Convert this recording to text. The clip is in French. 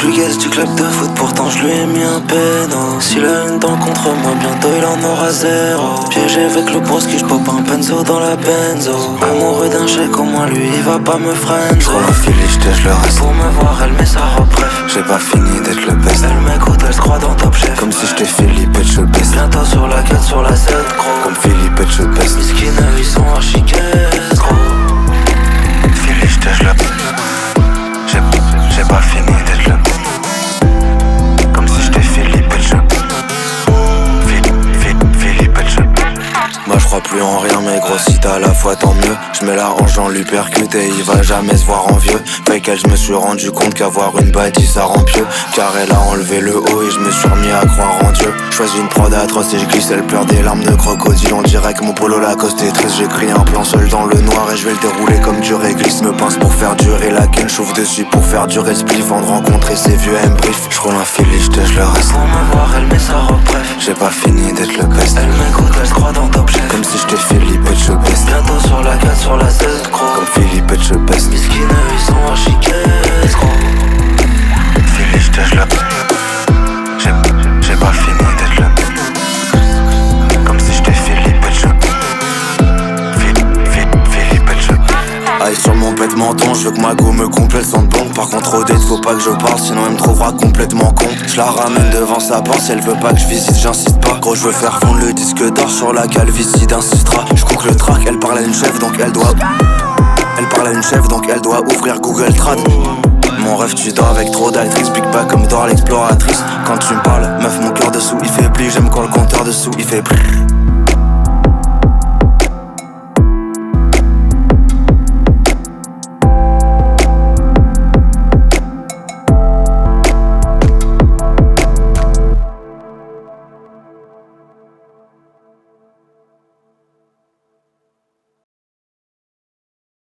lui guesse du club de foot, pourtant je lui ai mis un péno. S'il a une dent contre moi, bientôt il en aura zéro. Piégé avec le broski, j'pop un benzo dans la benzo. Amoureux d'un chèque, au moins lui il va pas me freiner. J'roule un Philly, j'tèche le reste. Pour me voir, elle met sa robe bref. J'ai pas fini d'être le best. Elle m'écoute, elle se croit dans Top Chef. Comme si j'étais Philippe et je baisse. Bientôt sur la 4, sur la 7, gros. Comme Philippe et je baisse. Les skinner, ils sont archi caisses, gros. Philly, j'tèche le. J'ai pas fini d'être le. Comme si j'étais Philippe et je. Philippe et je. Moi je crois plus en rien, mais gros si t'as la foi tant mieux. Je mets la hanche dans lui percute et il va jamais se voir envieux. Avec elle je me suis rendu compte qu'avoir une bâtisse ça rend pieux. Car elle a enlevé le haut et je me suis remis à croire en Dieu. Choisis une prod atroce et je glisse, elle pleure des larmes de crocodile. On dirait que mon polo Lacoste est triste. J'écris un plan seul dans le noir et je vais le dérouler comme du réglisse. Me pince pour faire durer la ken, chauffe dessus pour faire durer ce spliff. Avant de rencontrer ces vieux M-brief, j'roule un Philly, j'tèche le reste. Pour me voir, elle met sa robe bref. J'ai pas fini d'être le best. Elle m'écoute, elle se croit dans Top Chef. Comme si j'étais Philippe et je baisse. Bientôt sur la 4, sur la 7, gros. Comme Philippe et je baisse. Les skinner, ils sont archi caisses, gros. Philly, j'tèche le. J'ai pas fini d'être le. Comme si j'étais Philippe et je. Philippe et je. Aïe sur mon pet menton, je veux que ma go me complète sans bon. Par contre au date faut pas que je parle, sinon elle me trouvera complètement con. Je la ramène devant sa porte, si elle veut pas que je visite, j'insiste pas. Gros je veux faire fondre le disque d'or sur la calvitie d'insistera. Je cook le track, elle parle à une chef donc elle doit. Elle parle à une chef donc elle doit ouvrir Google Trad. Mon rêve tu dors avec trop d'actrices, big back comme Dora l'exploratrice. Quand tu me parles, meuf mon cœur dessous il fait pli. J'aime quand le compteur dessous il fait pli.